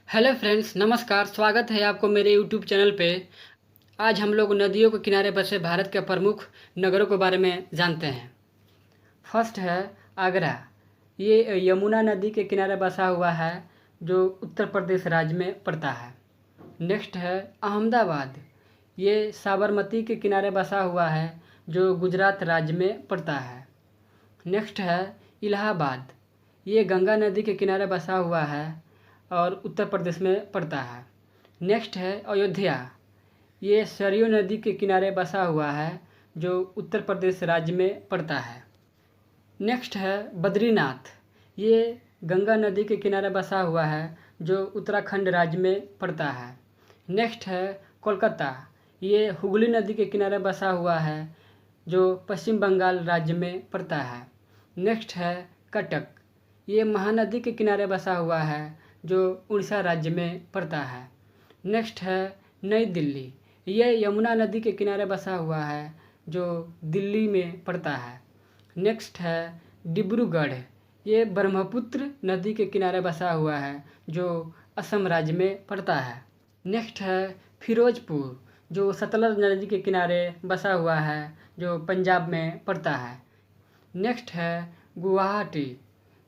Hello friends, नमस्कार। स्वागत है आपको मेरे यूट्यूब चैनल पे। आज हम लोग नदियों के किनारे बसे भारत के प्रमुख नगरों के बारे में जानते हैं। फर्स्ट है आगरा। ये यमुना नदी के किनारे बसा हुआ है, जो उत्तर प्रदेश राज्य में पड़ता है। नेक्स्ट है अहमदाबाद। ये साबरमती के किनारे बसा हुआ है, जो गुजरात राज्य में पड़ता है। नेक्स्ट है इलाहाबाद। ये गंगा नदी के किनारे बसा हुआ है और उत्तर प्रदेश में पड़ता है। नेक्स्ट है अयोध्या। ये सरयू नदी के किनारे बसा हुआ है, जो उत्तर प्रदेश राज्य में पड़ता है। नेक्स्ट है बद्रीनाथ। ये गंगा नदी के किनारे बसा हुआ है, जो उत्तराखंड राज्य में पड़ता है। नेक्स्ट है कोलकाता। ये हुगली नदी के किनारे बसा हुआ है, जो पश्चिम बंगाल राज्य में पड़ता है। नेक्स्ट है कटक। ये महानदी के किनारे बसा हुआ है, जो उड़ीसा राज्य में पड़ता है। नेक्स्ट है नई दिल्ली। ये यमुना नदी के किनारे बसा हुआ है, जो दिल्ली में पड़ता है। नेक्स्ट है डिब्रूगढ़। ये ब्रह्मपुत्र नदी के किनारे बसा हुआ है, जो असम राज्य में पड़ता है। नेक्स्ट है फिरोजपुर, जो सतलज नदी के किनारे बसा हुआ है, जो पंजाब में पड़ता है। नेक्स्ट है गुवाहाटी,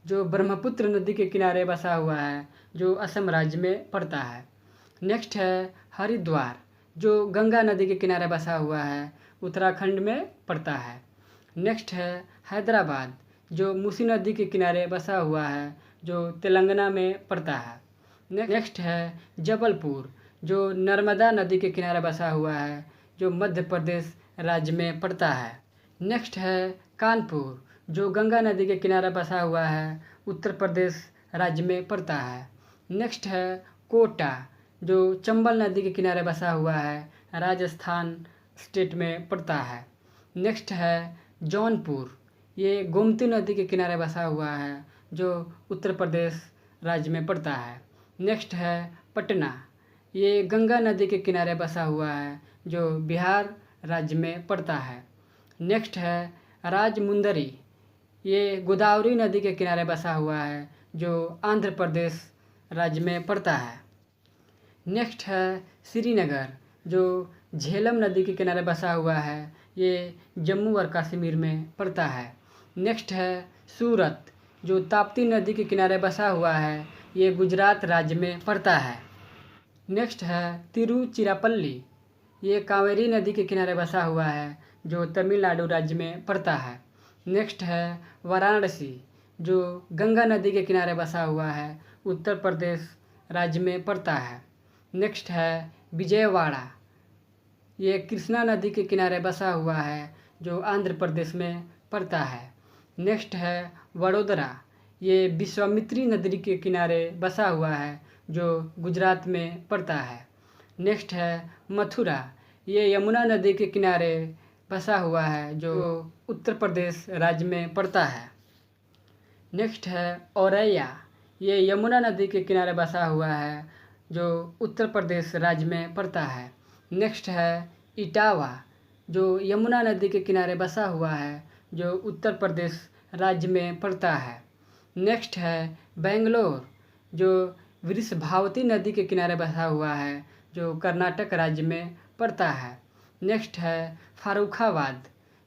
जो ब्रह्मपुत्र नदी के किनारे बसा हुआ है, जो असम राज्य में पड़ता है। नेक्स्ट है हरिद्वार, जो गंगा नदी के किनारे बसा हुआ है, उत्तराखंड में पड़ता है। नेक्स्ट है हैदराबाद, जो मूसी नदी के किनारे बसा हुआ है, जो तेलंगाना में पड़ता है। नेक्स्ट है जबलपुर, जो नर्मदा नदी के किनारे बसा हुआ है, जो मध्य प्रदेश राज्य में पड़ता है। नेक्स्ट है कानपुर, जो गंगा नदी के किनारे बसा हुआ है, उत्तर प्रदेश राज्य में पड़ता है। नेक्स्ट है कोटा, जो चंबल नदी के किनारे बसा हुआ है, राजस्थान स्टेट में पड़ता है। नेक्स्ट है जौनपुर। ये गोमती नदी के किनारे बसा हुआ है, जो उत्तर प्रदेश राज्य में पड़ता है। नेक्स्ट है पटना। ये गंगा नदी के किनारे बसा हुआ है, जो बिहार राज्य में पड़ता है। नेक्स्ट है राजमुंदरी। ये गोदावरी नदी के किनारे बसा हुआ है, जो आंध्र प्रदेश राज्य में पड़ता है। नेक्स्ट है श्रीनगर, जो झेलम नदी के किनारे बसा हुआ है, ये जम्मू और कश्मीर में पड़ता है। नेक्स्ट है सूरत, जो ताप्ती नदी के किनारे बसा हुआ है, ये गुजरात राज्य में पड़ता है। नेक्स्ट है तिरुचिरापल्ली। ये कावेरी नदी के किनारे बसा हुआ है, जो तमिलनाडु राज्य में पड़ता है। नेक्स्ट है वाराणसी, जो गंगा नदी के किनारे बसा हुआ है, उत्तर प्रदेश राज्य में पड़ता है। नेक्स्ट है विजयवाड़ा। ये कृष्णा नदी के किनारे बसा हुआ है, जो आंध्र प्रदेश में पड़ता है। नेक्स्ट है वडोदरा। ये विश्वामित्री नदी के किनारे बसा हुआ है, जो गुजरात में पड़ता है। नेक्स्ट है मथुरा। ये यमुना नदी के किनारे बसा हुआ है, जो उत्तर प्रदेश राज्य में पड़ता है। नेक्स्ट है औरैया। ये यमुना नदी के किनारे बसा हुआ है, जो उत्तर प्रदेश राज्य में पड़ता है। नेक्स्ट है इटावा, जो यमुना नदी के किनारे बसा हुआ है, जो उत्तर प्रदेश राज्य में पड़ता है। नेक्स्ट है बेंगलोर, जो वृषभावती नदी के किनारे बसा हुआ है, जो कर्नाटक राज्य में पड़ता है। नेक्स्ट है फारुखाबाद,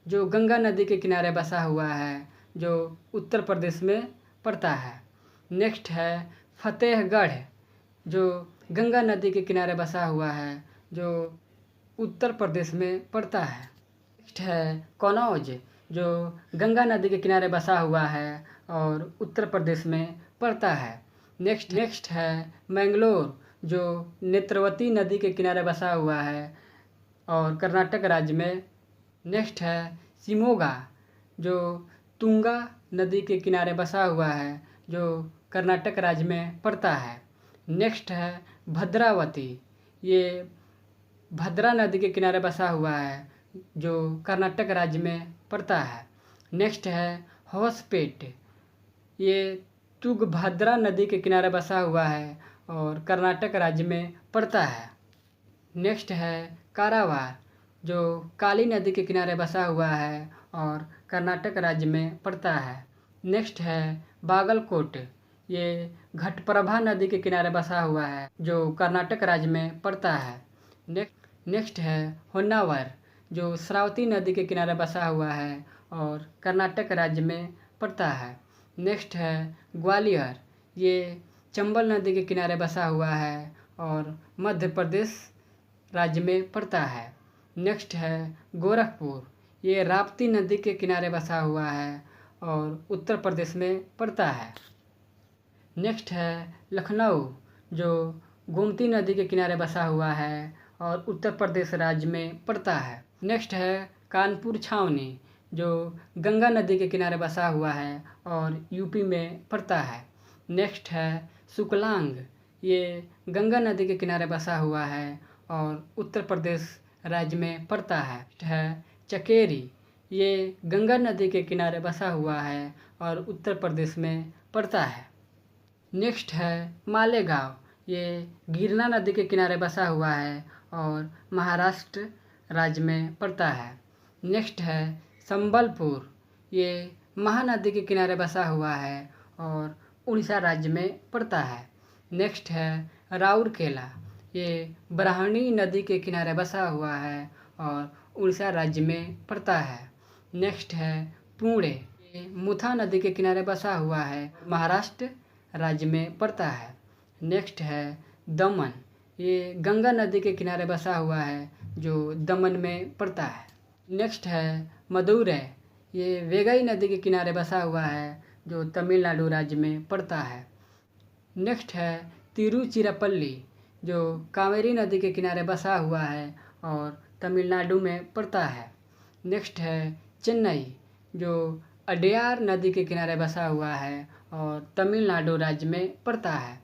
जो गंगा नदी के किनारे बसा हुआ है, जो उत्तर प्रदेश में पड़ता है। नेक्स्ट है फतेहगढ़, जो गंगा नदी के किनारे बसा हुआ है, जो उत्तर प्रदेश में पड़ता है। नेक्स्ट है कन्नौज, जो गंगा नदी के किनारे बसा हुआ है और उत्तर प्रदेश में पड़ता है। नेक्स्ट है मैंगलोर, जो नेत्रवती नदी के किनारे बसा हुआ है और कर्नाटक राज्य में। नेक्स्ट है शिमोगा, जो तुंगा नदी के किनारे बसा हुआ है, जो कर्नाटक राज्य में पड़ता है। नेक्स्ट है भद्रावती। ये भद्रा नदी के किनारे बसा हुआ है, जो कर्नाटक राज्य में पड़ता है। नेक्स्ट है होसपेट। ये तुंगभद्रा नदी के किनारे बसा हुआ है और कर्नाटक राज्य में पड़ता है। नेक्स्ट है कारावार, जो काली नदी के किनारे बसा हुआ है और कर्नाटक राज्य में पड़ता है। नेक्स्ट है बागलकोट। ये घटप्रभा नदी के किनारे बसा हुआ है जो कर्नाटक राज्य में पड़ता है। नेक्स्ट है होन्नावर, जो श्रावती नदी के किनारे बसा हुआ है और कर्नाटक राज्य में पड़ता है। नेक्स्ट है ग्वालियर, ये चंबल नदी के किनारे बसा हुआ है और मध्य प्रदेश राज्य में पड़ता है। नेक्स्ट है गोरखपुर, ये राप्ती नदी के किनारे बसा हुआ है और उत्तर प्रदेश में पड़ता है। नेक्स्ट है लखनऊ, जो गोमती नदी के किनारे बसा हुआ है और उत्तर प्रदेश राज्य में पड़ता है। नेक्स्ट है कानपुर छावनी, जो गंगा नदी के किनारे बसा हुआ है और यूपी में पड़ता है। नेक्स्ट है सुकलांग, ये गंगा नदी के किनारे बसा हुआ है और उत्तर प्रदेश राज्य में पड़ता है। नेक्स्ट है चकेरी, ये गंगा नदी के किनारे बसा हुआ है और उत्तर प्रदेश में पड़ता है। नेक्स्ट है मालेगांव, ये गिरना नदी के किनारे बसा हुआ है और महाराष्ट्र राज्य में पड़ता है। नेक्स्ट है संबलपुर, ये महानदी के किनारे बसा हुआ है और उड़ीसा राज्य में पड़ता है। नेक्स्ट है राउरकेला, ये ब्राह्मणी नदी के किनारे बसा हुआ है और उड़ीसा राज्य में पड़ता है। नेक्स्ट है पुणे, ये मुथा नदी के किनारे बसा हुआ है, महाराष्ट्र राज्य में पड़ता है। नेक्स्ट है दमन, ये गंगा नदी के किनारे बसा हुआ है जो दमन में पड़ता है। नेक्स्ट है मदुरै, ये वेगई नदी के किनारे बसा हुआ है जो तमिलनाडु राज्य में पड़ता है। नेक्स्ट है तिरुचिरापल्ली, जो कावेरी नदी के किनारे बसा हुआ है और तमिलनाडु में पड़ता है। नेक्स्ट है चेन्नई, जो अड्यार नदी के किनारे बसा हुआ है और तमिलनाडु राज्य में पड़ता है।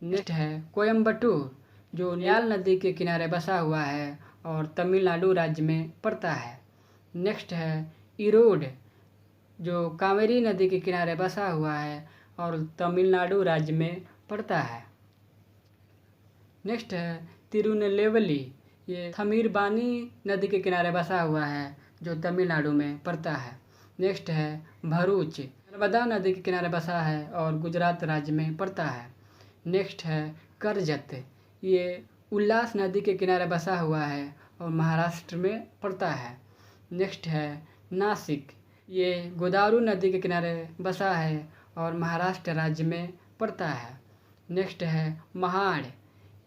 नेक्स्ट है कोयम्बटूर, जो न्याल नदी के किनारे बसा हुआ है और तमिलनाडु राज्य में पड़ता है। नेक्स्ट है इरोड, जो कावेरी नदी के किनारे बसा हुआ है और तमिलनाडु राज्य में पड़ता है। नेक्स्ट है तिरुनेलवेली, ये थमीरबानी नदी के किनारे बसा हुआ है जो तमिलनाडु में पड़ता है। नेक्स्ट है भरूच, नर्मदा नदी के किनारे बसा है और गुजरात राज्य में पड़ता है। नेक्स्ट है करजत, ये उल्लास नदी के किनारे बसा हुआ है और महाराष्ट्र में पड़ता है। नेक्स्ट है नासिक, ये गोदावरी नदी के किनारे बसा है और महाराष्ट्र राज्य में पड़ता है। नेक्स्ट है महाड़,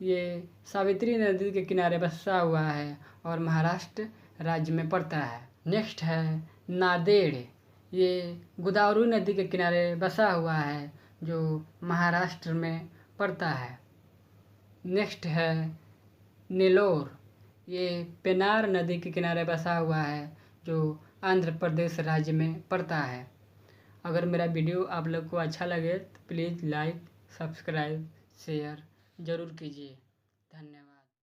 ये सावित्री नदी के किनारे बसा हुआ है और महाराष्ट्र राज्य में पड़ता है। नेक्स्ट है नांदेड़, ये गोदावरी नदी के किनारे बसा हुआ है जो महाराष्ट्र में पड़ता है। नेक्स्ट है नेल्लोर, ये पेनार नदी के किनारे बसा हुआ है जो आंध्र प्रदेश राज्य में पड़ता है। अगर मेरा वीडियो आप लोग को अच्छा लगे तो प्लीज़ लाइक, सब्सक्राइब, शेयर ज़रूर कीजिए। धन्यवाद।